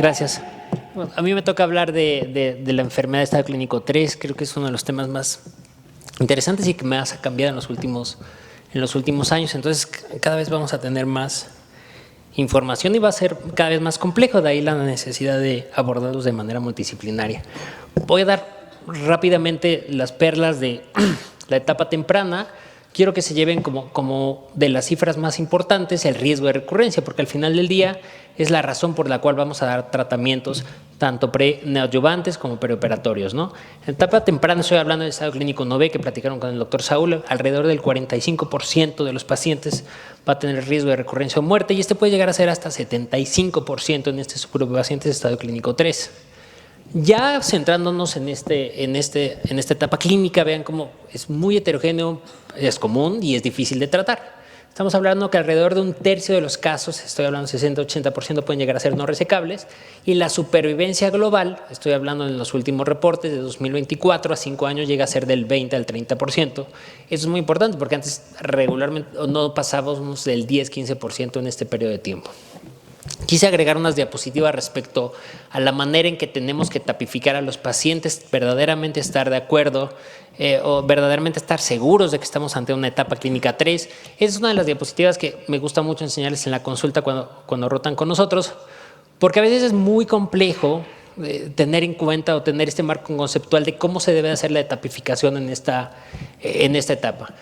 Gracias. Bueno, a mí me toca hablar de la enfermedad de estado clínico 3. Creo que es uno de los temas más interesantes y que más ha cambiado en los últimos años. Entonces, cada vez vamos a tener más información y va a ser cada vez más complejo. De ahí la necesidad de abordarlos de manera multidisciplinaria. Voy a dar rápidamente las perlas de la etapa temprana. Quiero que se lleven como de las cifras más importantes el riesgo de recurrencia, porque al final del día es la razón por la cual vamos a dar tratamientos tanto neoadyuvantes como preoperatorios, ¿no? En etapa temprana estoy hablando del estado clínico 9 que platicaron con el doctor Saúl. Alrededor del 45% de los pacientes va a tener riesgo de recurrencia o muerte, y este puede llegar a ser hasta 75% en este subgrupo de pacientes de estado clínico 3. Ya centrándonos en esta etapa clínica, vean cómo es muy heterogéneo, es común y es difícil de tratar. Estamos hablando que alrededor de un tercio de los casos, estoy hablando 60-80%, pueden llegar a ser no resecables, y la supervivencia global, estoy hablando en los últimos reportes de 2024 a 5 años, llega a ser del 20 al 30%. Eso es muy importante porque antes regularmente no pasábamos del 10-15% en este periodo de tiempo. Quise agregar unas diapositivas respecto a la manera en que tenemos que tipificar a los pacientes, verdaderamente estar de acuerdo o verdaderamente estar seguros de que estamos ante una etapa clínica 3. Es una de las diapositivas que me gusta mucho enseñarles en la consulta cuando rotan con nosotros, porque a veces es muy complejo tener en cuenta o tener este marco conceptual de cómo se debe hacer la etapificación en esta etapa.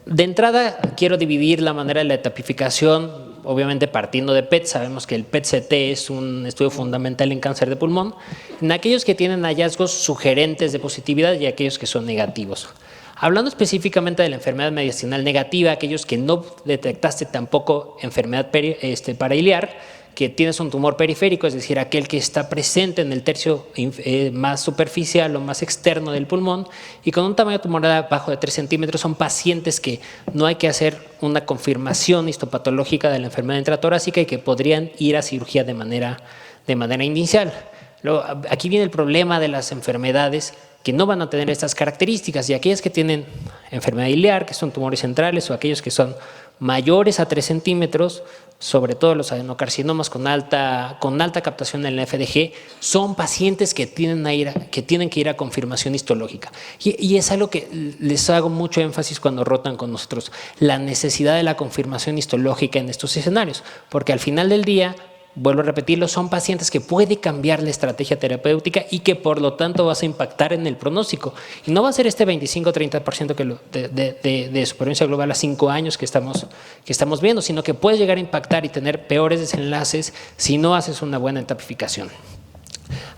De entrada, quiero dividir la manera de la etapificación, obviamente partiendo de PET. Sabemos que el PET-CT es un estudio fundamental en cáncer de pulmón, en aquellos que tienen hallazgos sugerentes de positividad y aquellos que son negativos. Hablando específicamente de la enfermedad mediastinal negativa, aquellos que no detectaste tampoco enfermedad parailiar, que tienes un tumor periférico, es decir, aquel que está presente en el tercio más superficial o más externo del pulmón y con un tamaño tumoral bajo de 3 centímetros, son pacientes que no hay que hacer una confirmación histopatológica de la enfermedad intratorácica y que podrían ir a cirugía de manera inicial. Luego, aquí viene el problema de las enfermedades que no van a tener estas características, y aquellas que tienen enfermedad iliar, que son tumores centrales, o aquellos que son mayores a 3 centímetros, sobre todo los adenocarcinomas con alta captación en el FDG, son pacientes que tienen que ir a confirmación histológica. Y es algo que les hago mucho énfasis cuando rotan con nosotros, la necesidad de la confirmación histológica en estos escenarios, porque al final del día, vuelvo a repetirlo, son pacientes que puede cambiar la estrategia terapéutica y que por lo tanto vas a impactar en el pronóstico. Y no va a ser este 25-30% de supervivencia global a 5 años que estamos viendo, sino que puede llegar a impactar y tener peores desenlaces si no haces una buena etapificación.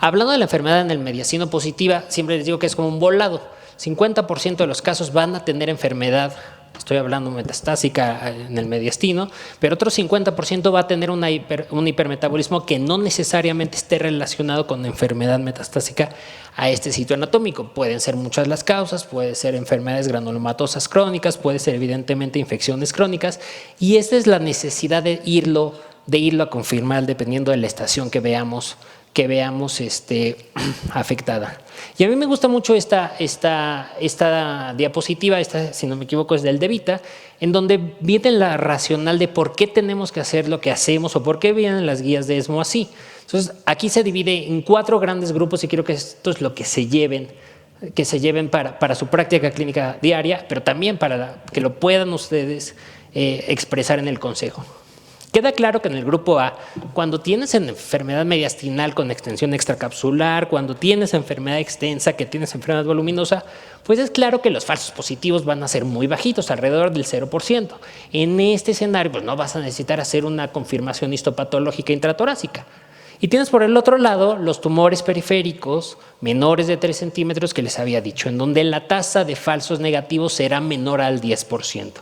Hablando de la enfermedad en el mediastino positiva, siempre les digo que es como un volado. 50% de los casos van a tener enfermedad, estoy hablando metastásica en el mediastino, pero otro 50% va a tener un hipermetabolismo que no necesariamente esté relacionado con enfermedad metastásica a este sitio anatómico. Pueden ser muchas las causas, puede ser enfermedades granulomatosas crónicas, puede ser evidentemente infecciones crónicas, y esta es la necesidad de irlo a confirmar dependiendo de la estación que veamos afectada. Y a mí me gusta mucho esta diapositiva, si no me equivoco es del DeVita, en donde viene la racional de por qué tenemos que hacer lo que hacemos o por qué vienen las guías de ESMO así. Entonces, aquí se divide en 4 grandes grupos y quiero que esto es lo que se lleven para su práctica clínica diaria, pero también para que lo puedan ustedes expresar en el consejo. Queda claro que en el grupo A, cuando tienes enfermedad mediastinal con extensión extracapsular, cuando tienes enfermedad extensa, que tienes enfermedad voluminosa, pues es claro que los falsos positivos van a ser muy bajitos, alrededor del 0%. En este escenario, pues no vas a necesitar hacer una confirmación histopatológica intratorácica. Y tienes por el otro lado los tumores periféricos menores de 3 centímetros que les había dicho, en donde la tasa de falsos negativos será menor al 10%.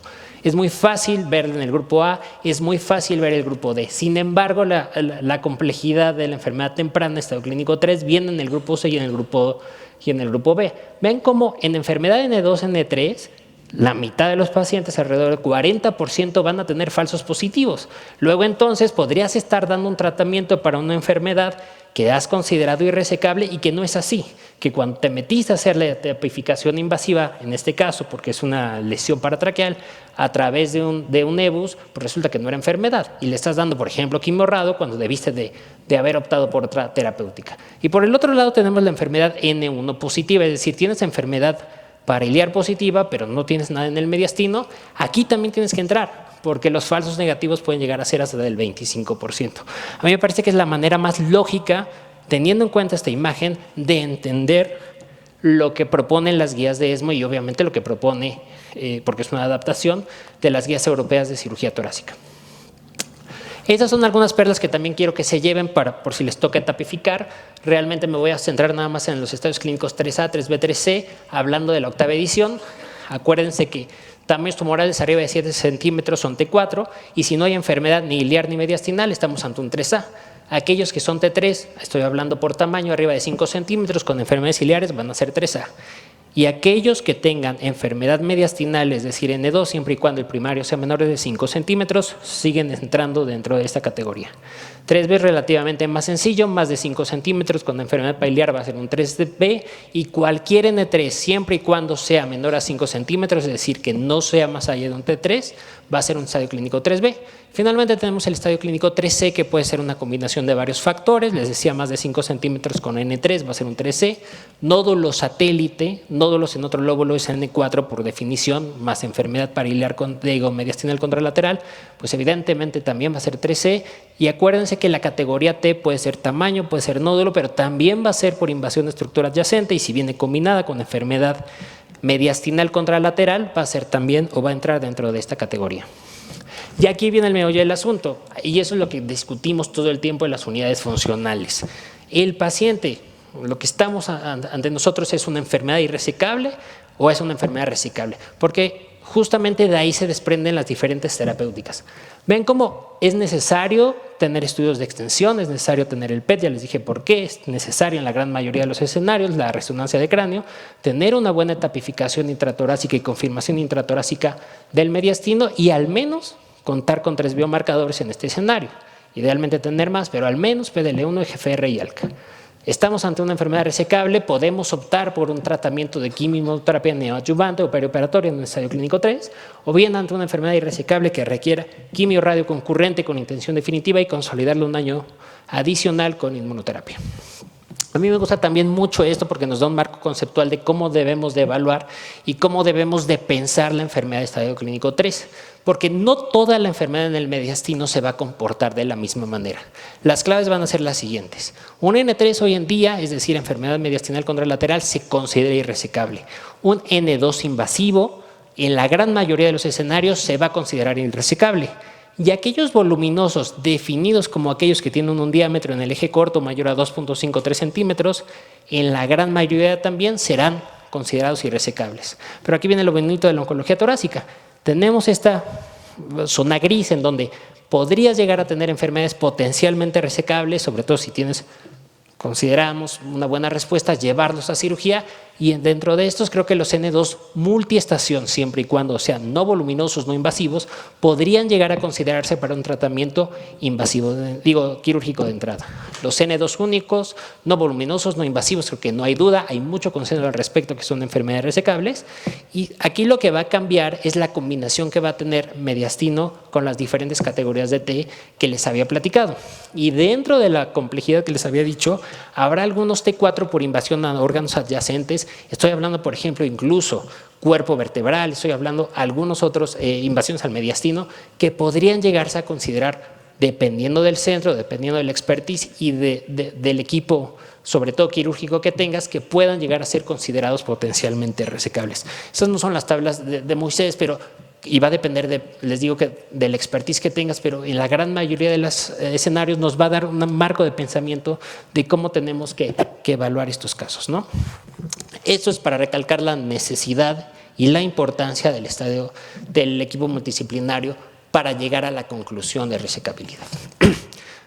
Es muy fácil ver en el grupo A, es muy fácil ver el grupo D. Sin embargo, la complejidad de la enfermedad temprana, estado clínico 3, viene en el grupo C y en el grupo B. Ven cómo en enfermedad N2, N3, la mitad de los pacientes, alrededor del 40%, van a tener falsos positivos. Luego entonces podrías estar dando un tratamiento para una enfermedad que has considerado irresecable y que no es así, que cuando te metiste a hacer la tapificación invasiva, en este caso porque es una lesión paratraqueal, a través de un EBUS, pues resulta que no era enfermedad y le estás dando, por ejemplo, quimorrado cuando debiste de haber optado por otra terapéutica. Y por el otro lado tenemos la enfermedad N1 positiva, es decir, tienes enfermedad pariliar positiva, pero no tienes nada en el mediastino. Aquí también tienes que entrar, porque los falsos negativos pueden llegar a ser hasta del 25%. A mí me parece que es la manera más lógica, teniendo en cuenta esta imagen, de entender lo que proponen las guías de ESMO y obviamente lo que propone, porque es una adaptación, de las guías europeas de cirugía torácica. Esas son algunas perlas que también quiero que se lleven por si les toca tapificar. Realmente me voy a centrar nada más en los estadios clínicos 3A, 3B, 3C, hablando de la octava edición. Acuérdense que tamaños tumorales arriba de 7 centímetros son T4 y si no hay enfermedad ni iliar ni mediastinal estamos ante un 3A. Aquellos que son T3, estoy hablando por tamaño, arriba de 5 centímetros con enfermedades ciliares van a ser 3A. Y aquellos que tengan enfermedad mediastinal, es decir, N2, siempre y cuando el primario sea menor de 5 centímetros, siguen entrando dentro de esta categoría. 3B es relativamente más sencillo, más de 5 centímetros con enfermedad biliar va a ser un 3B y cualquier N3, siempre y cuando sea menor a 5 centímetros, es decir, que no sea más allá de un T3, va a ser un estadio clínico 3B. Finalmente tenemos el estadio clínico 3C, que puede ser una combinación de varios factores. Les decía, más de 5 centímetros con N3 va a ser un 3C. Nódulo satélite, nódulos en otro lóbulo es N4 por definición, más enfermedad pariliar mediastinal contralateral, pues evidentemente también va a ser 3C. Y acuérdense que la categoría T puede ser tamaño, puede ser nódulo, pero también va a ser por invasión de estructura adyacente y si viene combinada con enfermedad mediastinal contralateral, va a ser también o va a entrar dentro de esta categoría. Y aquí viene el meollo del asunto, y eso es lo que discutimos todo el tiempo en las unidades funcionales. El paciente, lo que estamos ante nosotros es una enfermedad irresecable o es una enfermedad resecable, porque justamente de ahí se desprenden las diferentes terapéuticas. Ven cómo es necesario tener estudios de extensión, es necesario tener el PET, ya les dije por qué, es necesario en la gran mayoría de los escenarios la resonancia de cráneo, tener una buena tapificación intratorácica y confirmación intratorácica del mediastino y al menos contar con 3 biomarcadores en este escenario. Idealmente tener más, pero al menos PDL1, GFR y ALCA. Estamos ante una enfermedad resecable, podemos optar por un tratamiento de quimioterapia neoadyuvante o perioperatoria en un estadio clínico 3, o bien ante una enfermedad irresecable que requiera quimio-radio concurrente con intención definitiva y consolidarle un año adicional con inmunoterapia. A mí me gusta también mucho esto porque nos da un marco conceptual de cómo debemos de evaluar y cómo debemos de pensar la enfermedad de estadio clínico 3, porque no toda la enfermedad en el mediastino se va a comportar de la misma manera. Las claves van a ser las siguientes. Un N3 hoy en día, es decir, enfermedad mediastinal contralateral, se considera irresecable. Un N2 invasivo, en la gran mayoría de los escenarios, se va a considerar irresecable. Y aquellos voluminosos definidos como aquellos que tienen un diámetro en el eje corto mayor a 2.53 centímetros, en la gran mayoría también serán considerados irresecables. Pero aquí viene lo bonito de la oncología torácica. Tenemos esta zona gris en donde podrías llegar a tener enfermedades potencialmente resecables, sobre todo si tienes, consideramos una buena respuesta, llevarlos a cirugía, y dentro de estos creo que los N2 multiestación, siempre y cuando sean no voluminosos, no invasivos, podrían llegar a considerarse para un tratamiento invasivo, quirúrgico de entrada. Los N2 únicos, no voluminosos, no invasivos, creo que no hay duda, hay mucho consenso al respecto que son enfermedades resecables, y aquí lo que va a cambiar es la combinación que va a tener mediastino con las diferentes categorías de T que les había platicado. Y dentro de la complejidad que les había dicho, habrá algunos T4 por invasión a órganos adyacentes. Estoy hablando, por ejemplo, incluso cuerpo vertebral, estoy hablando algunos otros invasiones al mediastino que podrían llegarse a considerar, dependiendo del centro, dependiendo del expertise y del equipo, sobre todo quirúrgico que tengas, que puedan llegar a ser considerados potencialmente resecables. Esas no son las tablas de Moisés, pero y va a depender, les digo, que del expertise que tengas, pero en la gran mayoría de los escenarios nos va a dar un marco de pensamiento de cómo tenemos que evaluar estos casos, ¿no? Esto es para recalcar la necesidad y la importancia del equipo multidisciplinario para llegar a la conclusión de resecabilidad.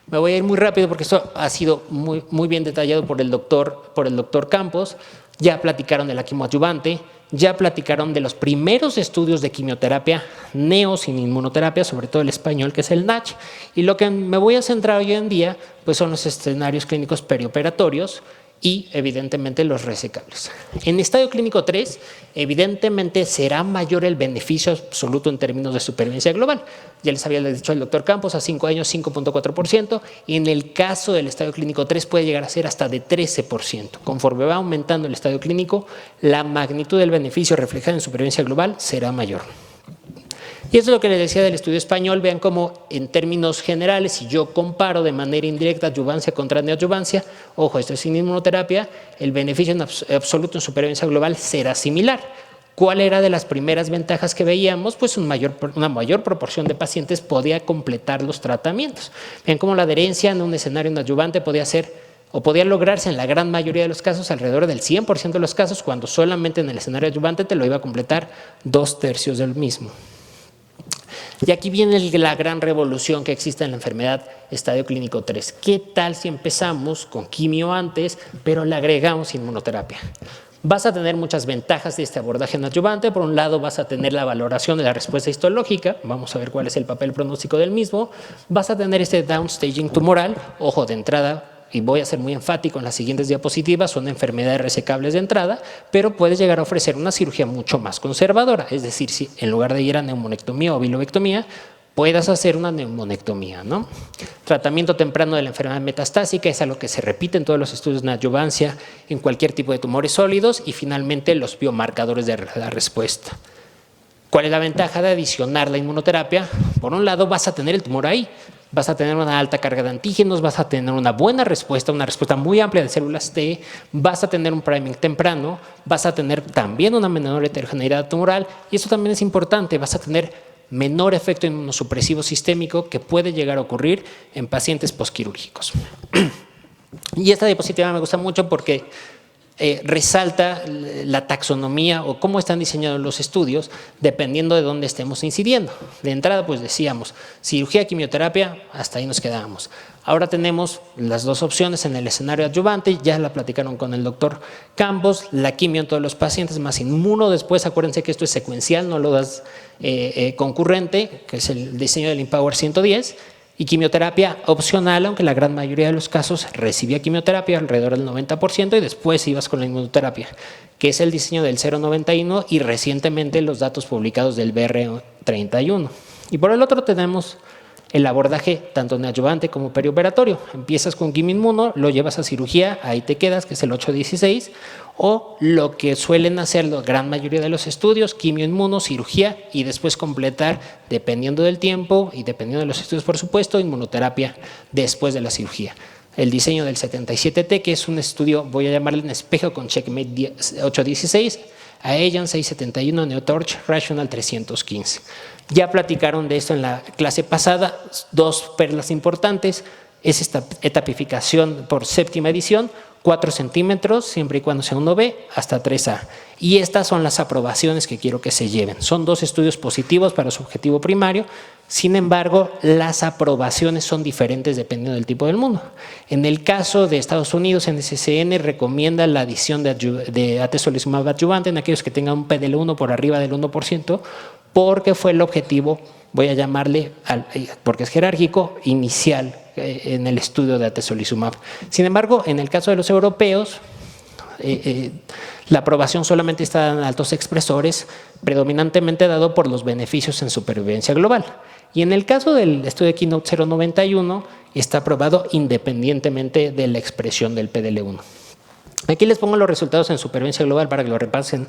Me voy a ir muy rápido porque esto ha sido muy bien detallado por el doctor Campos. Ya platicaron de la quimioadyuvante. ya platicaron de los primeros estudios de quimioterapia neo sin inmunoterapia, sobre todo el español, que es el NACH. Y lo que me voy a centrar hoy en día pues son los escenarios clínicos perioperatorios y evidentemente los resecables. En estadio clínico 3, evidentemente será mayor el beneficio absoluto en términos de supervivencia global. Ya les había dicho el doctor Campos, a 5 años 5.4%, y en el caso del estadio clínico 3 puede llegar a ser hasta de 13%. Conforme va aumentando el estadio clínico, la magnitud del beneficio reflejado en supervivencia global será mayor. Y eso es lo que les decía del estudio español. Vean cómo en términos generales, si yo comparo de manera indirecta adyuvancia contra neoadyuvancia, ojo, esto es sin inmunoterapia, el beneficio en absoluto en supervivencia global será similar. ¿Cuál era de las primeras ventajas que veíamos? Pues una mayor proporción de pacientes podía completar los tratamientos. Vean cómo la adherencia en un escenario adyuvante podía ser o podía lograrse en la gran mayoría de los casos, alrededor del 100% de los casos, cuando solamente en el escenario adyuvante te lo iba a completar 2/3 del mismo. Y aquí viene la gran revolución que existe en la enfermedad estadio clínico 3. ¿Qué tal si empezamos con quimio antes, pero le agregamos inmunoterapia? Vas a tener muchas ventajas de este abordaje en adyuvante. Por un lado, vas a tener la valoración de la respuesta histológica. Vamos a ver cuál es el papel pronóstico del mismo. Vas a tener este downstaging tumoral. Ojo, de entrada, y voy a ser muy enfático en las siguientes diapositivas, son enfermedades resecables de entrada, pero puedes llegar a ofrecer una cirugía mucho más conservadora. Es decir, si en lugar de ir a neumonectomía o bilobectomía, puedas hacer una neumonectomía, ¿no? Tratamiento temprano de la enfermedad metastásica es algo que se repite en todos los estudios de adyuvancia en cualquier tipo de tumores sólidos. Y finalmente, los biomarcadores de la respuesta. ¿Cuál es la ventaja de adicionar la inmunoterapia? Por un lado, vas a tener el tumor ahí, vas a tener una alta carga de antígenos, vas a tener una buena respuesta, una respuesta muy amplia de células T, vas a tener un priming temprano, vas a tener también una menor heterogeneidad tumoral, y eso también es importante, vas a tener menor efecto inmunosupresivo sistémico que puede llegar a ocurrir en pacientes posquirúrgicos. Y esta diapositiva me gusta mucho porque resalta la taxonomía o cómo están diseñados los estudios dependiendo de dónde estemos incidiendo. De entrada, pues decíamos, cirugía, quimioterapia, hasta ahí nos quedábamos. Ahora tenemos las dos opciones en el escenario adyuvante, ya la platicaron con el doctor Campos, la quimio en todos los pacientes, más inmuno después. Acuérdense que esto es secuencial, no lo das concurrente, que es el diseño del Empower 110, y quimioterapia opcional, aunque la gran mayoría de los casos recibía quimioterapia, alrededor del 90%, y después ibas con la inmunoterapia, que es el diseño del 091 y recientemente los datos publicados del BR31. Y por el otro tenemos el abordaje tanto neoadyuvante como perioperatorio. Empiezas con quimioinmuno, lo llevas a cirugía, ahí te quedas, que es el 816, o lo que suelen hacer la gran mayoría de los estudios, quimioinmuno, cirugía, y después completar, dependiendo del tiempo y dependiendo de los estudios, por supuesto, inmunoterapia después de la cirugía. El diseño del 77T, que es un estudio, voy a llamarle en espejo con Checkmate 816, Aegon 671, Neotorch, Rational 315. Ya platicaron de esto en la clase pasada, dos perlas importantes, es esta etapificación por séptima edición, 4 centímetros, siempre y cuando sea 1B, hasta 3A. Y estas son las aprobaciones que quiero que se lleven. Son dos estudios positivos para su objetivo primario. Sin embargo, las aprobaciones son diferentes dependiendo del tipo del mundo. En el caso de Estados Unidos, NCCN recomienda la adición de atezolizumab adyuvante en aquellos que tengan un PDL1 por arriba del 1%, porque fue el objetivo, voy a llamarle, porque es jerárquico, inicial en el estudio de atezolizumab. Sin embargo, en el caso de los europeos, la aprobación solamente está en altos expresores, predominantemente dado por los beneficios en supervivencia global. Y en el caso del estudio de Keynote 091, está aprobado independientemente de la expresión del PDL1. Aquí les pongo los resultados en supervivencia global para que lo repasen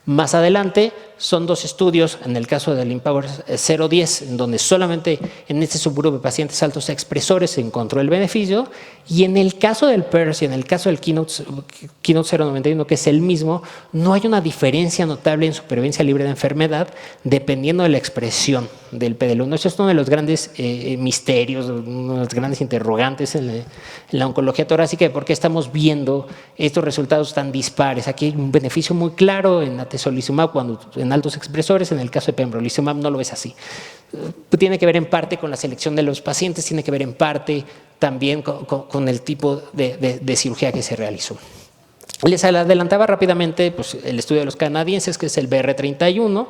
más adelante. Son dos estudios, en el caso del Empower 010, en donde solamente en este subgrupo de pacientes altos expresores se encontró el beneficio, y en el caso del PERS y en el caso del Keynote 091, que es el mismo, no hay una diferencia notable en supervivencia libre de enfermedad dependiendo de la expresión del PDL1. Eso es uno de los grandes misterios, uno de los grandes interrogantes en la oncología torácica, por qué estamos viendo estos resultados tan dispares. Aquí hay un beneficio muy claro en atezolizumab cuando en altos expresores, en el caso de pembrolizumab no lo ves así. Tiene que ver en parte con la selección de los pacientes, tiene que ver en parte también con el tipo de cirugía que se realizó. Les adelantaba rápidamente pues, el estudio de los canadienses, que es el BR31.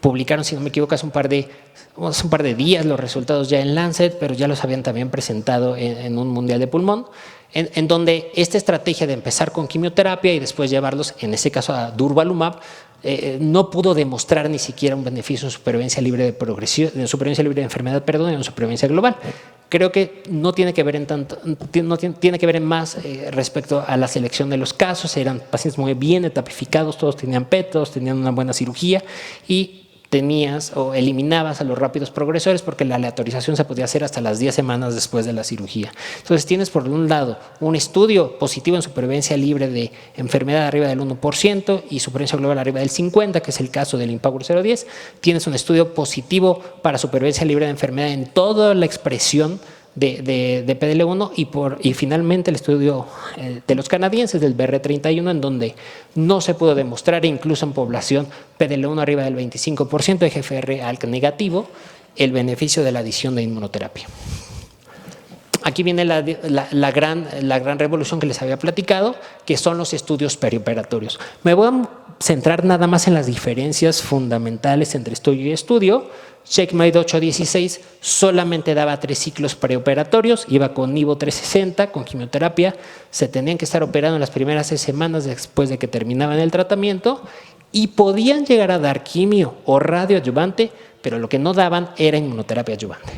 Publicaron, si no me equivoco, hace un par de días los resultados ya en Lancet, pero ya los habían también presentado en un mundial de pulmón, en donde esta estrategia de empezar con quimioterapia y después llevarlos, en este caso a durvalumab, no pudo demostrar ni siquiera un beneficio en supervivencia libre de progresión, en supervivencia libre de enfermedad, perdón, y en supervivencia global. Creo que no tiene que ver tiene que ver en más respecto a la selección de los casos. Eran pacientes muy bien etapificados, todos tenían PET, todos tenían una buena cirugía y tenías o eliminabas a los rápidos progresores porque la aleatorización se podía hacer hasta las 10 semanas después de la cirugía. Entonces tienes por un lado un estudio positivo en supervivencia libre de enfermedad arriba del 1% y supervivencia global arriba del 50%, que es el caso del Empower 010. Tienes un estudio positivo para supervivencia libre de enfermedad en toda la expresión de PDL1 y finalmente el estudio de los canadienses del BR31, en donde no se pudo demostrar, incluso en población PDL1 arriba del 25% de GFR ALK negativo, el beneficio de la adición de inmunoterapia. Aquí viene la gran revolución que les había platicado, que son los estudios perioperatorios. Me voy a centrar nada más en las diferencias fundamentales entre estudio y estudio. Checkmate 816 solamente daba 3 ciclos preoperatorios, iba con Nivo 360, con quimioterapia, se tenían que estar operando en las primeras 6 semanas después de que terminaban el tratamiento y podían llegar a dar quimio o radioadyuvante, pero lo que no daban era inmunoterapia adyuvante.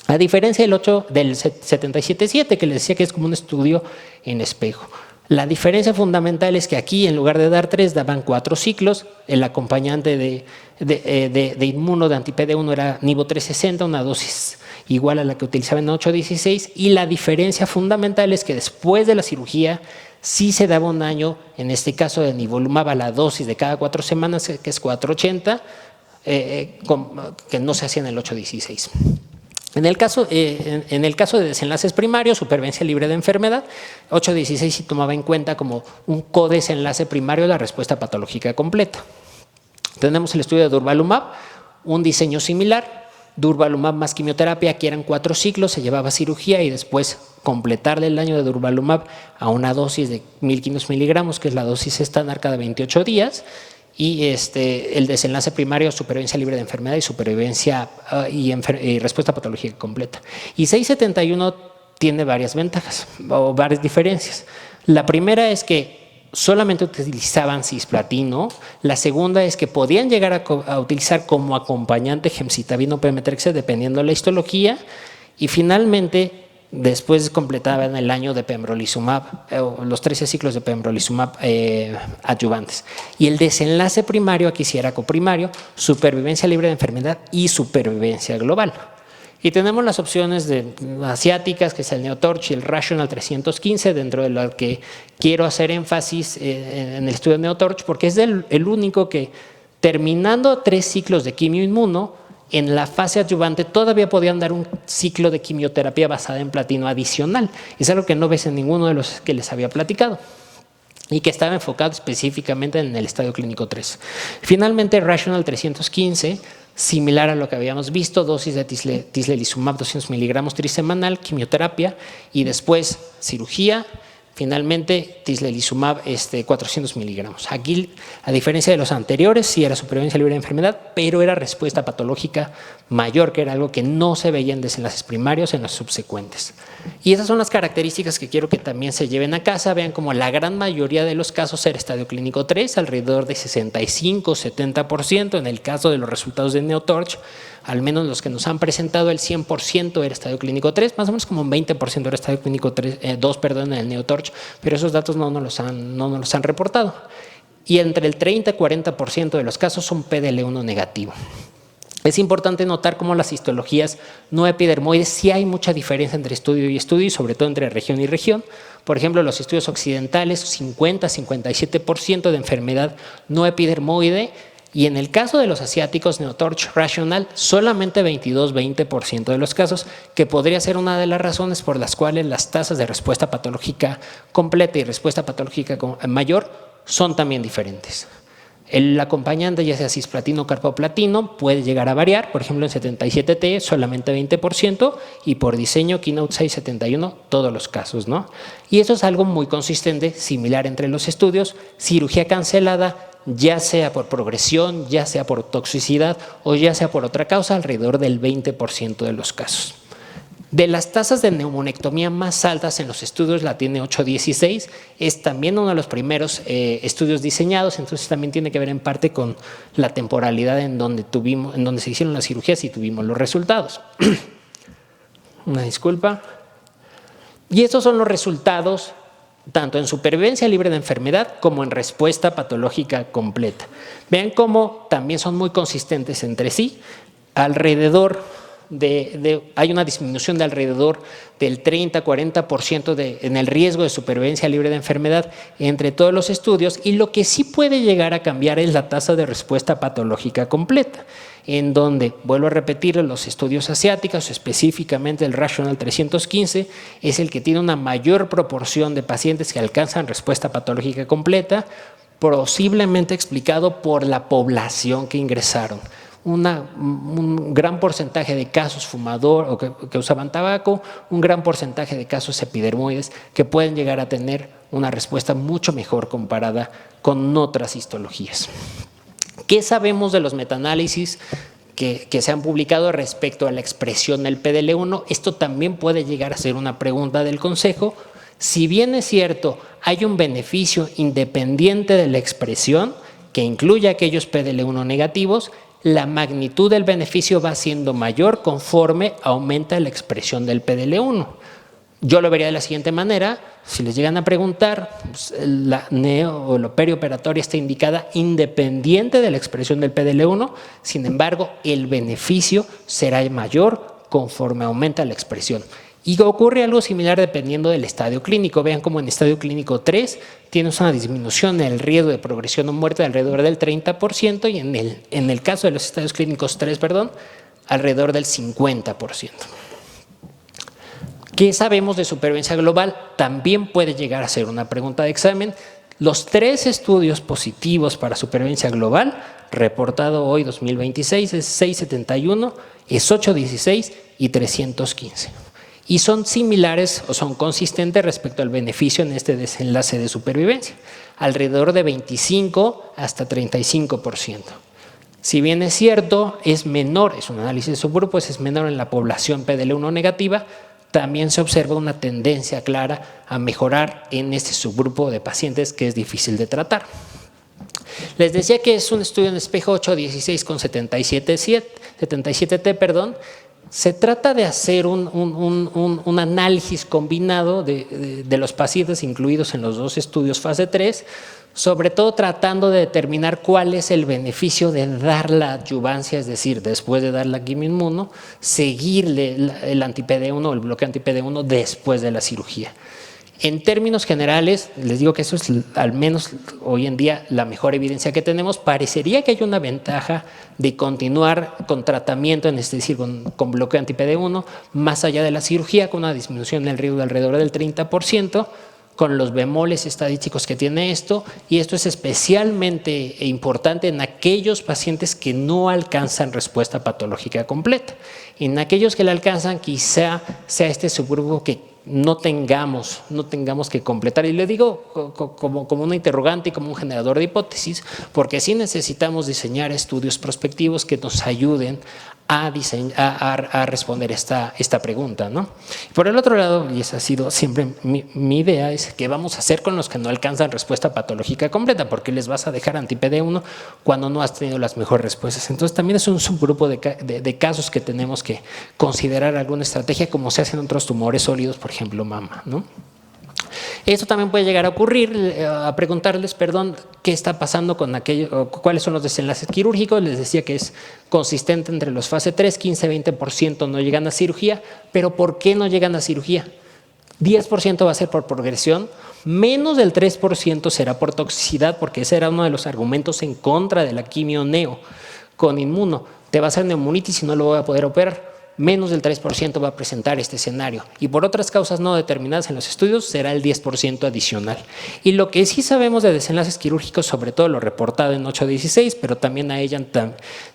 A diferencia del 777, que les decía que es como un estudio en espejo. La diferencia fundamental es que aquí, en lugar de dar 3, daban 4 ciclos. El acompañante de inmuno de anti-PD1 era Nivo 360, una dosis igual a la que utilizaban en 816. Y la diferencia fundamental es que después de la cirugía sí se daba un daño, en este caso de nivolumab a la dosis de cada 4 semanas, que es 480, que no se hacía en el 816. En el caso de desenlaces primarios, supervivencia libre de enfermedad, 816 sí tomaba en cuenta como un codesenlace primario la respuesta patológica completa. Tenemos el estudio de durvalumab, un diseño similar, durvalumab más quimioterapia, aquí eran 4 ciclos, se llevaba cirugía y después completarle el daño de durvalumab a una dosis de 1500 miligramos, que es la dosis estándar cada 28 días, y el desenlace primario, supervivencia libre de enfermedad y supervivencia y respuesta patológica completa. Y 671 tiene varias ventajas o varias diferencias. La primera es que solamente utilizaban cisplatino. La segunda es que podían llegar a utilizar como acompañante gemcitabina o pemetrexed dependiendo de la histología. Y finalmente, después completaban el año de pembrolizumab, los 13 ciclos de pembrolizumab adyuvantes. Y el desenlace primario, aquí sí era coprimario, supervivencia libre de enfermedad y supervivencia global. Y tenemos las opciones asiáticas, que es el Neotorch y el Rational 315, dentro de lo que quiero hacer énfasis en el estudio de Neotorch, porque es el único que, terminando 3 ciclos de quimioinmuno, en la fase adyuvante todavía podían dar un ciclo de quimioterapia basada en platino adicional. Es algo que no ves en ninguno de los que les había platicado y que estaba enfocado específicamente en el estadio clínico 3. Finalmente, Rational 315, similar a lo que habíamos visto, dosis de tislelizumab 200 miligramos trisemanal, quimioterapia y después cirugía. Finalmente, tislelizumab 400 miligramos. Aquí, a diferencia de los anteriores, sí era supervivencia libre de enfermedad, pero era respuesta patológica mayor, que era algo que no se veía en desenlaces primarios en los subsecuentes. Y esas son las características que quiero que también se lleven a casa. Vean como la gran mayoría de los casos era estadio clínico 3, alrededor de 65-70%. En el caso de los resultados de Neotorch, al menos los que nos han presentado, el 100% era estadio clínico 3, más o menos como un 20% era estadio clínico 2, en el Neotorch, pero esos datos no nos los han reportado. Y entre el 30 y 40% de los casos son PDL1 negativo. Es importante notar cómo las histologías no epidermoides sí hay mucha diferencia entre estudio y estudio, y sobre todo entre región y región. Por ejemplo, los estudios occidentales, 50-57% de enfermedad no epidermoide, y en el caso de los asiáticos, Neotorch Rational, solamente 22-20% de los casos, que podría ser una de las razones por las cuales las tasas de respuesta patológica completa y respuesta patológica mayor son también diferentes. El acompañante, ya sea cisplatino o carboplatina, puede llegar a variar. Por ejemplo, en 77T solamente 20% y por diseño Keynote 671 todos los casos, ¿no? Y eso es algo muy consistente, similar entre los estudios. Cirugía cancelada, ya sea por progresión, ya sea por toxicidad o ya sea por otra causa, alrededor del 20% de los casos. De las tasas de neumonectomía más altas en los estudios la tiene 816, es también uno de los primeros estudios diseñados, entonces también tiene que ver en parte con la temporalidad en donde se hicieron las cirugías y tuvimos los resultados. Una disculpa. Y estos son los resultados tanto en supervivencia libre de enfermedad como en respuesta patológica completa. Vean cómo también son muy consistentes entre sí, hay una disminución de alrededor del 30-40% en el riesgo de supervivencia libre de enfermedad entre todos los estudios, y lo que sí puede llegar a cambiar es la tasa de respuesta patológica completa, en donde, vuelvo a repetir, los estudios asiáticos, específicamente el Rational 315, es el que tiene una mayor proporción de pacientes que alcanzan respuesta patológica posiblemente explicado por la población que ingresaron. Un gran porcentaje de casos fumador o que usaban tabaco, un gran porcentaje de casos epidermoides que pueden llegar a tener una respuesta mucho mejor comparada con otras histologías. ¿Qué sabemos de los metaanálisis que se han publicado respecto a la expresión del PDL1? Esto también puede llegar a ser una pregunta del Consejo. Si bien es cierto, hay un beneficio independiente de la expresión que incluye aquellos PDL1 negativos, la magnitud del beneficio va siendo mayor conforme aumenta la expresión del PDL1. Yo lo vería de la siguiente manera: si les llegan a preguntar, pues la neo o la perioperatoria está indicada independiente de la expresión del PDL1, sin embargo, el beneficio será mayor conforme aumenta la expresión. Y ocurre algo similar dependiendo del estadio clínico. Vean cómo en estadio clínico 3 tienes una disminución en el riesgo de progresión o muerte de alrededor del 30% y en el caso de los estadios clínicos 3, alrededor del 50%. ¿Qué sabemos de supervivencia global? También puede llegar a ser una pregunta de examen. Los 3 estudios positivos para supervivencia global, reportado hoy 2026, es 671, es 816 y 315. Y son similares o son consistentes respecto al beneficio en este desenlace de supervivencia, alrededor de 25 hasta 35%. Si bien es cierto, es menor, es un análisis de subgrupos, es menor en la población PDL1 negativa, también se observa una tendencia clara a mejorar en este subgrupo de pacientes que es difícil de tratar. Les decía que es un estudio en espejo 816 con 77T, Se trata de hacer un análisis combinado de los pacientes incluidos en los 2 estudios fase 3, sobre todo tratando de determinar cuál es el beneficio de dar la adyuvancia, es decir, después de dar la quimioinmuno, seguirle el anti-PD1 o el bloqueo anti-PD1 después de la cirugía. En términos generales, les digo que eso es al menos hoy en día la mejor evidencia que tenemos. Parecería que hay una ventaja de continuar con tratamiento, es decir, con bloqueo anti-PD1, más allá de la cirugía, con una disminución del riesgo de alrededor del 30%, con los bemoles estadísticos que tiene esto, y esto es especialmente importante en aquellos pacientes que no alcanzan respuesta patológica completa. En aquellos que la alcanzan, quizá sea este subgrupo que no tengamos que completar. Y le digo como una interrogante y como un generador de hipótesis, porque sí necesitamos diseñar estudios prospectivos que nos ayuden a responder esta pregunta, ¿no? Por el otro lado, y esa ha sido siempre mi idea, es qué vamos a hacer con los que no alcanzan respuesta patológica completa, porque les vas a dejar anti-PD1 cuando no has tenido las mejores respuestas. Entonces también es un subgrupo de casos que tenemos que considerar alguna estrategia, como se hace en otros tumores sólidos, por ejemplo mama, ¿no? Esto también puede llegar a ocurrir, a preguntarles, qué está pasando con aquello, cuáles son los desenlaces quirúrgicos. Les decía que es consistente entre los fase 3, 15-20% no llegan a cirugía, pero ¿por qué no llegan a cirugía? 10% va a ser por progresión, menos del 3% será por toxicidad, porque ese era uno de los argumentos en contra de la quimio neo con inmuno. Te va a hacer neumonitis y no lo voy a poder operar. menos del 3% va a presentar este escenario. Y por otras causas no determinadas en los estudios será el 10% adicional. Y lo que sí sabemos de desenlaces quirúrgicos, sobre todo lo reportado en 816, pero también a ella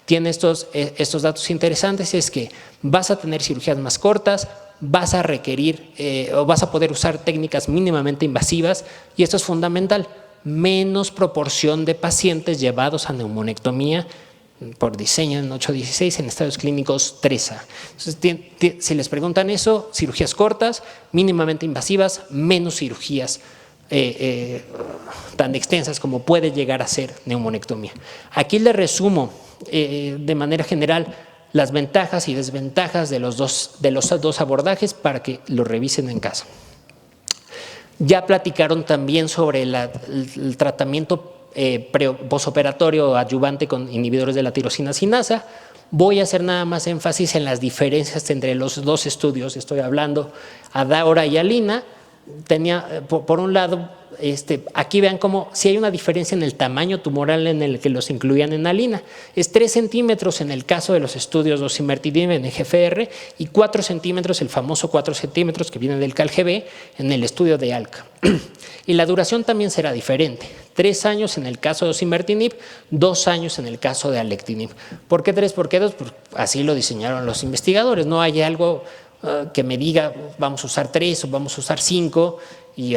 tiene estos datos interesantes, es que vas a tener cirugías más cortas, vas a requerir o vas a poder usar técnicas mínimamente invasivas, y esto es fundamental, menos proporción de pacientes llevados a neumonectomía por diseño en 816 en estadios clínicos 3A. Entonces, si les preguntan eso, cirugías cortas, mínimamente invasivas, menos cirugías tan extensas como puede llegar a ser neumonectomía. Aquí les resumo de manera general las ventajas y desventajas de los dos abordajes para que lo revisen en casa. Ya platicaron también sobre el tratamiento posoperatorio adyuvante con inhibidores de la tirosina sinasa. Voy a hacer nada más énfasis en las diferencias entre los dos estudios. Estoy hablando Adaura y Alina. Por un lado, aquí vean cómo si hay una diferencia en el tamaño tumoral en el que los incluían en Alina. Es 3 centímetros en el caso de los estudios de osimertinib en GFR y 4 centímetros, el famoso 4 centímetros que viene del CALGB en el estudio de ALCA. Y la duración también será diferente. 3 años en el caso de osimertinib, 2 años en el caso de alectinib. ¿Por qué 3? ¿Por qué 2? Pues así lo diseñaron los investigadores. No hay algo que me diga vamos a usar 3 o vamos a usar 5 y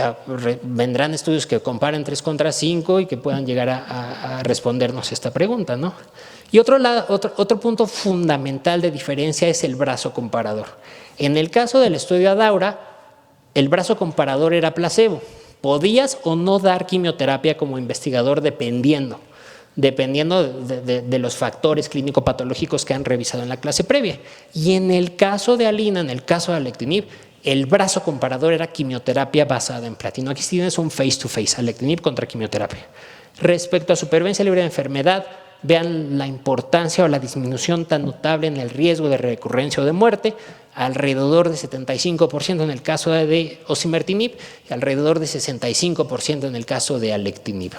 vendrán estudios que comparen 3 contra 5 y que puedan llegar a respondernos esta pregunta, ¿no? Y otro punto fundamental de diferencia es el brazo comparador. En el caso del estudio Adaura, el brazo comparador era placebo. Podías o no dar quimioterapia como investigador dependiendo de los factores clínico-patológicos que han revisado en la clase previa. Y en el caso de Alina, en el caso de alectinib, el brazo comparador era quimioterapia basada en platino. Aquí tienes un face-to-face, alectinib contra quimioterapia. Respecto a supervivencia libre de enfermedad, vean la importancia o la disminución tan notable en el riesgo de recurrencia o de muerte, alrededor de 75% en el caso de osimertinib y alrededor de 65% en el caso de alectinib.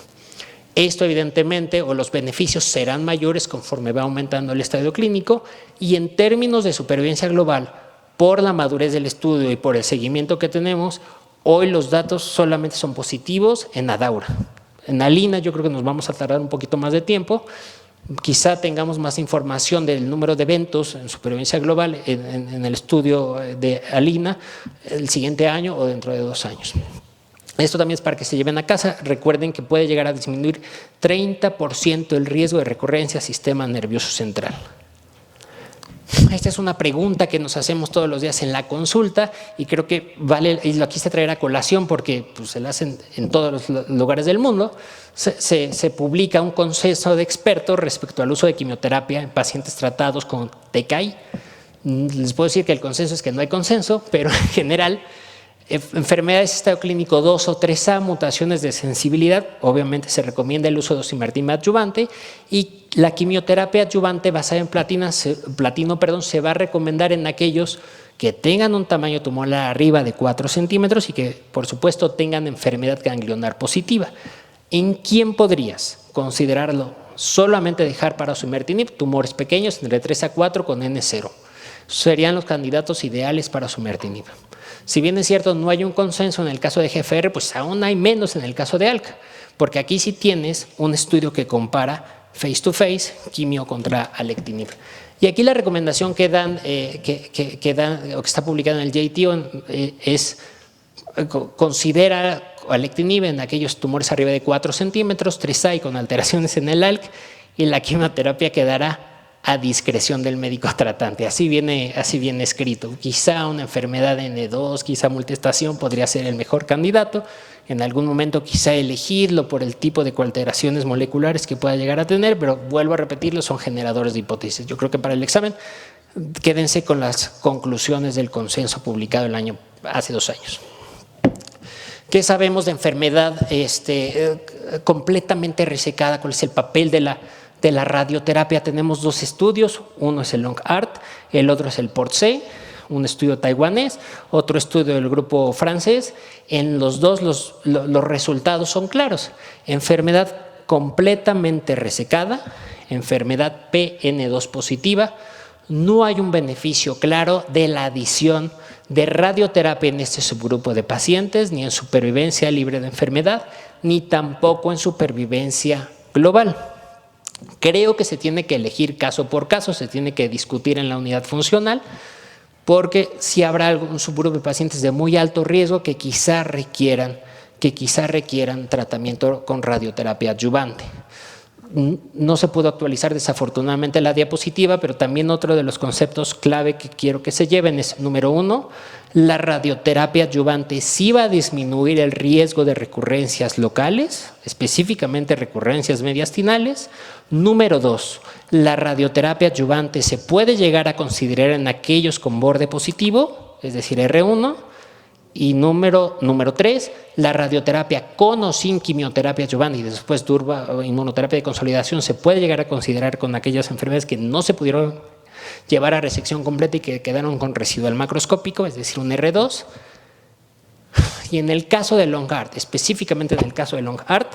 Esto evidentemente, o los beneficios serán mayores conforme va aumentando el estadio clínico, y en términos de supervivencia global, por la madurez del estudio y por el seguimiento que tenemos, hoy los datos solamente son positivos en Adaura. En Alina yo creo que nos vamos a tardar un poquito más de tiempo, quizá tengamos más información del número de eventos en supervivencia global en el estudio de Alina el siguiente año o dentro de 2 años. Esto también es para que se lleven a casa. Recuerden que puede llegar a disminuir 30% el riesgo de recurrencia al sistema nervioso central. Esta es una pregunta que nos hacemos todos los días en la consulta y creo que vale, y lo quise traer a colación porque pues, se la hacen en todos los lugares del mundo. Se publica un consenso de expertos respecto al uso de quimioterapia en pacientes tratados con TKI. Les puedo decir que el consenso es que no hay consenso, pero en general, enfermedades de estado clínico 2 o 3A, mutaciones de sensibilidad, obviamente se recomienda el uso de osimertinib adyuvante, y la quimioterapia adyuvante basada en platino se va a recomendar en aquellos que tengan un tamaño tumoral arriba de 4 centímetros y que por supuesto tengan enfermedad ganglionar positiva. ¿En quién podrías considerarlo? Solamente dejar para osimertinib tumores pequeños entre 3 a 4 con N0. Serían los candidatos ideales para osimertinib. Si bien es cierto, no hay un consenso en el caso de GFR, pues aún hay menos en el caso de ALCA, porque aquí sí tienes un estudio que compara face to face, quimio contra alectinib. Y aquí la recomendación que dan, o que está publicada en el JTO es considera alectinib en aquellos tumores arriba de 4 centímetros, 3A y con alteraciones en el ALK, y la quimioterapia quedará a discreción del médico tratante. Así viene escrito. Quizá una enfermedad N2, quizá multiestación podría ser el mejor candidato. En algún momento quizá elegirlo por el tipo de alteraciones moleculares que pueda llegar a tener, pero vuelvo a repetirlo, son generadores de hipótesis. Yo creo que para el examen quédense con las conclusiones del consenso publicado hace 2 años. ¿Qué sabemos de enfermedad completamente resecada? ¿Cuál es el papel de la radioterapia? Tenemos 2 estudios, uno es el LONG-ART, el otro es el PORT-C, un estudio taiwanés, otro estudio del grupo francés. En los dos los resultados son claros. Enfermedad completamente resecada, enfermedad PN2 positiva, no hay un beneficio claro de la adición de radioterapia en este subgrupo de pacientes, ni en supervivencia libre de enfermedad, ni tampoco en supervivencia global. Creo que se tiene que elegir caso por caso, se tiene que discutir en la unidad funcional, porque si habrá algún subgrupo de pacientes de muy alto riesgo que quizá requieran tratamiento con radioterapia adyuvante. No se pudo actualizar desafortunadamente la diapositiva, pero también otro de los conceptos clave que quiero que se lleven es, número 1, la radioterapia adyuvante sí va a disminuir el riesgo de recurrencias locales, específicamente recurrencias mediastinales. Número 2, la radioterapia adyuvante se puede llegar a considerar en aquellos con borde positivo, es decir, R1. Y número 3, la radioterapia con o sin quimioterapia adyuvante y después inmunoterapia de consolidación se puede llegar a considerar con aquellas enfermedades que no se pudieron llevar a resección completa y que quedaron con residual macroscópico, es decir, un R2. Y en el caso de Longhart, específicamente en el caso de Longhart,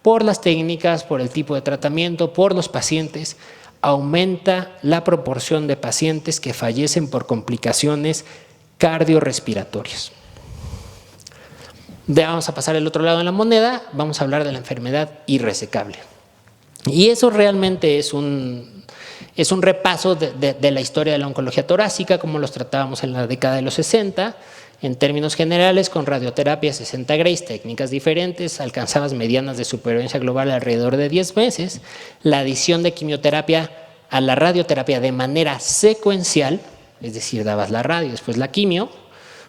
por las técnicas, por el tipo de tratamiento, por los pacientes, aumenta la proporción de pacientes que fallecen por complicaciones cardiorrespiratorias. Vamos a pasar al otro lado de la moneda, vamos a hablar de la enfermedad irresecable. Y eso realmente es un repaso de la historia de la oncología torácica, como los tratábamos en la década de los 60. En términos generales, con radioterapia 60 Grays, técnicas diferentes, alcanzabas medianas de supervivencia global alrededor de 10 meses. La adición de quimioterapia a la radioterapia de manera secuencial, es decir, dabas la radio y después la quimio,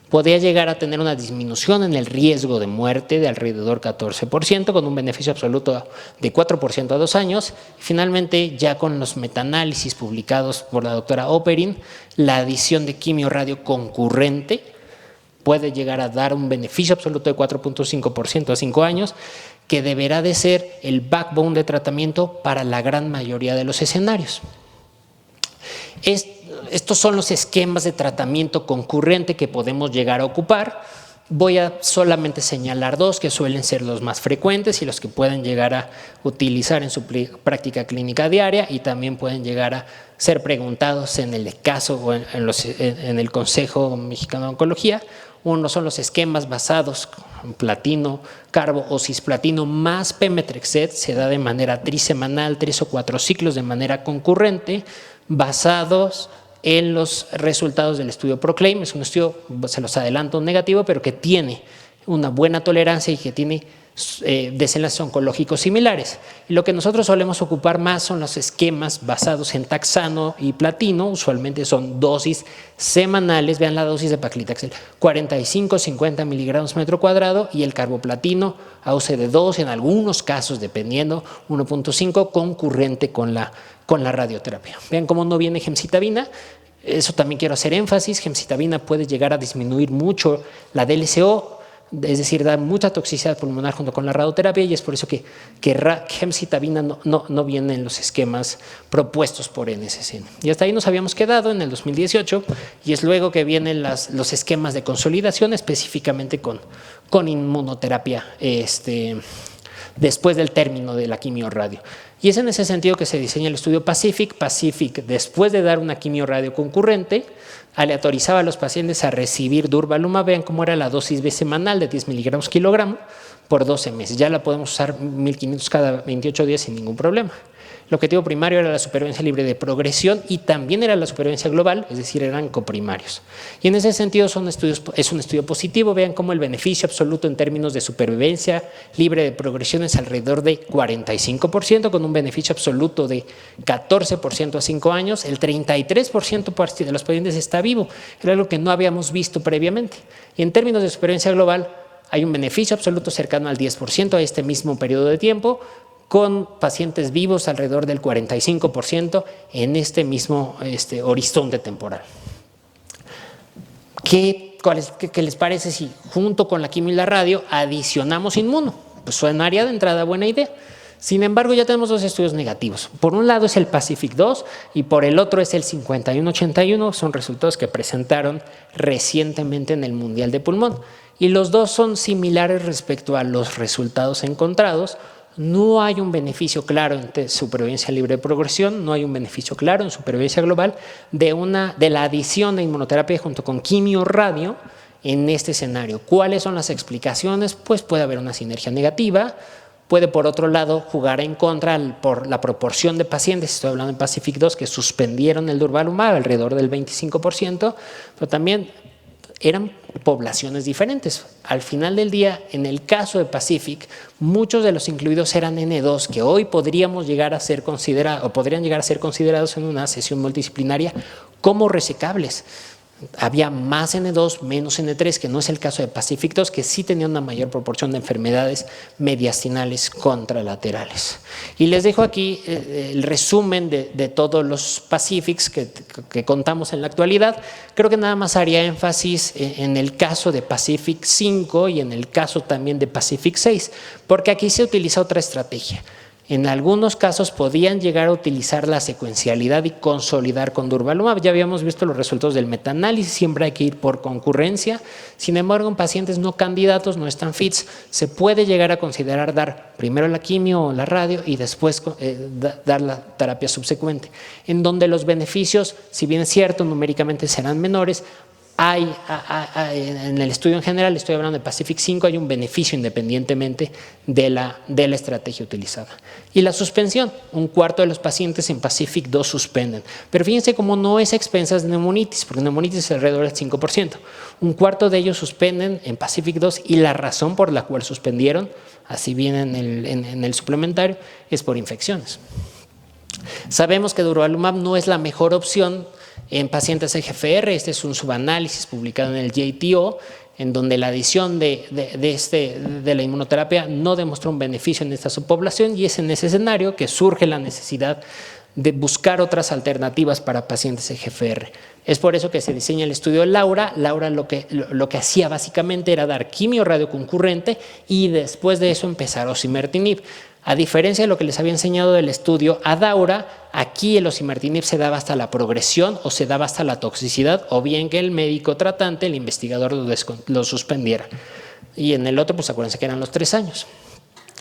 podía llegar a tener una disminución en el riesgo de muerte de alrededor 14%, con un beneficio absoluto de 4% a 2 años. Finalmente, ya con los metaanálisis publicados por la doctora Operin, la adición de quimio-radio concurrente puede llegar a dar un beneficio absoluto de 4.5% a 5 años, que deberá de ser el backbone de tratamiento para la gran mayoría de los escenarios. Estos son los esquemas de tratamiento concurrente que podemos llegar a ocupar. Voy a solamente señalar 2 que suelen ser los más frecuentes y los que pueden llegar a utilizar en su práctica clínica diaria y también pueden llegar a ser preguntados en el caso o en el Consejo Mexicano de Oncología. Uno son los esquemas basados en platino, carbo o cisplatino más pemetrexed, se da de manera trisemanal, 3 o 4 ciclos de manera concurrente, basados en los resultados del estudio PROCLAIM. Es un estudio, se los adelanto, negativo, pero que tiene una buena tolerancia y que tiene desenlaces oncológicos similares. Y lo que nosotros solemos ocupar más son los esquemas basados en taxano y platino, usualmente son dosis semanales. Vean la dosis de paclitaxel, 45-50 miligramos metro cuadrado, y el carboplatino a UCD2, en algunos casos, dependiendo, 1.5 concurrente con la radioterapia. Vean cómo no viene gemcitabina. Eso también quiero hacer énfasis. Gemcitabina puede llegar a disminuir mucho la DLCO, es decir, da mucha toxicidad pulmonar junto con la radioterapia, y es por eso que gemcitabina no viene en los esquemas propuestos por NCCN. Y hasta ahí nos habíamos quedado en el 2018, y es luego que vienen los esquemas de consolidación, específicamente con inmunoterapia después del término de la quimio-radio. Y es en ese sentido que se diseña el estudio PACIFIC. PACIFIC, después de dar una quimio-radio concurrente, aleatorizaba a los pacientes a recibir durvalumab. Vean cómo era la dosis bisemanal de 10 miligramos kilogramo por 12 meses. Ya la podemos usar 1.500 cada 28 días sin ningún problema. El objetivo primario era la supervivencia libre de progresión y también era la supervivencia global, es decir, eran coprimarios. Y en ese sentido es un estudio positivo. Vean cómo el beneficio absoluto en términos de supervivencia libre de progresión es alrededor de 45%, con un beneficio absoluto de 14% a 5 años. El 33% de los pacientes está vivo, era algo que no habíamos visto previamente. Y en términos de supervivencia global hay un beneficio absoluto cercano al 10% a este mismo periodo de tiempo, con pacientes vivos alrededor del 45% en este mismo horizonte temporal. ¿Qué les parece si junto con la quimio y la radio adicionamos inmuno? Pues suenaría de entrada buena idea. Sin embargo, ya tenemos 2 estudios negativos. Por un lado es el PACIFIC-2 y por el otro es el 5181. Son resultados que presentaron recientemente en el Mundial de Pulmón. Y los dos son similares respecto a los resultados encontrados. no hay un beneficio claro en supervivencia libre de progresión, no hay un beneficio claro en supervivencia global de la adición de inmunoterapia junto con quimio radio en este escenario. ¿Cuáles son las explicaciones? Pues puede haber una sinergia negativa, puede por otro lado jugar en contra por la proporción de pacientes, estoy hablando en Pacific 2, que suspendieron el durvalumab alrededor del 25%, pero también eran poblaciones diferentes. Al final del día, en el caso de Pacific, muchos de los incluidos eran N2, que hoy podrían llegar a ser considerados en una sesión multidisciplinaria como resecables. Había más N2, menos N3, que no es el caso de Pacific 2, que sí tenía una mayor proporción de enfermedades mediastinales contralaterales. Y les dejo aquí el resumen de todos los Pacifics que contamos en la actualidad. Creo que nada más haría énfasis en el caso de Pacific 5 y en el caso también de Pacific 6, porque aquí se utiliza otra estrategia. En algunos casos podían llegar a utilizar la secuencialidad y consolidar con durvalumab. Ya habíamos visto los resultados del metaanálisis, siempre hay que ir por concurrencia. Sin embargo, en pacientes no candidatos, no están fits, se puede llegar a considerar dar primero la quimio o la radio y después dar la terapia subsecuente, en donde los beneficios, si bien es cierto, numéricamente serán menores, en el estudio en general, estoy hablando de Pacific 5, hay un beneficio independientemente de la estrategia utilizada. Y la suspensión, un cuarto de los pacientes en Pacific 2 suspenden. Pero fíjense cómo no es a expensas de neumonitis, porque neumonitis es alrededor del 5%. Un cuarto de ellos suspenden en Pacific 2 y la razón por la cual suspendieron, así viene en el suplementario, es por infecciones. Sabemos que durvalumab no es la mejor opción en pacientes EGFR. Este es un subanálisis publicado en el JTO, en donde la adición de la inmunoterapia no demostró un beneficio en esta subpoblación, y es en ese escenario que surge la necesidad de buscar otras alternativas para pacientes EGFR. Es por eso que se diseña el estudio de Laura. Laura lo que hacía básicamente era dar quimio radioconcurrente y después de eso empezar osimertinib. A diferencia de lo que les había enseñado del estudio Adaura, aquí el osimertinib se daba hasta la progresión o se daba hasta la toxicidad, o bien que el médico tratante, el investigador, lo suspendiera. Y en el otro, pues acuérdense que eran los 3 años.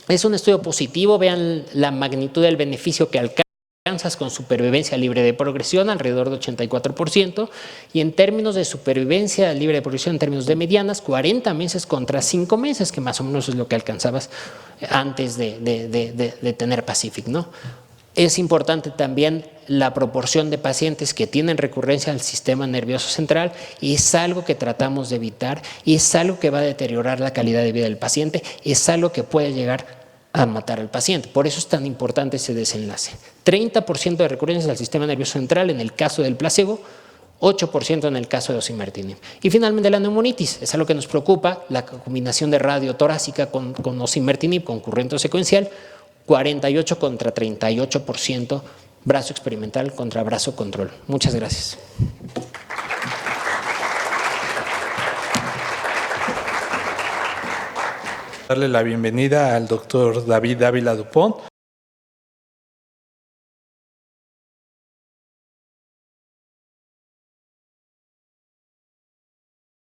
Es un estudio positivo, vean la magnitud del beneficio que alcanzas con supervivencia libre de progresión, alrededor de 84%, y en términos de supervivencia libre de progresión, en términos de medianas, 40 meses contra 5 meses, que más o menos es lo que alcanzabas antes de tener Pacific, ¿no? Es importante también la proporción de pacientes que tienen recurrencia al sistema nervioso central, y es algo que tratamos de evitar, y es algo que va a deteriorar la calidad de vida del paciente, es algo que puede llegar a matar al paciente. Por eso es tan importante ese desenlace. 30% de recurrencias al sistema nervioso central en el caso del placebo, 8% en el caso de osimertinib. Y finalmente la neumonitis, es algo que nos preocupa, la combinación de radio torácica con osimertinib, concurrente o secuencial, 48 contra 38%, brazo experimental contra brazo control. Muchas gracias. Darle la bienvenida al doctor David Ávila Dupont.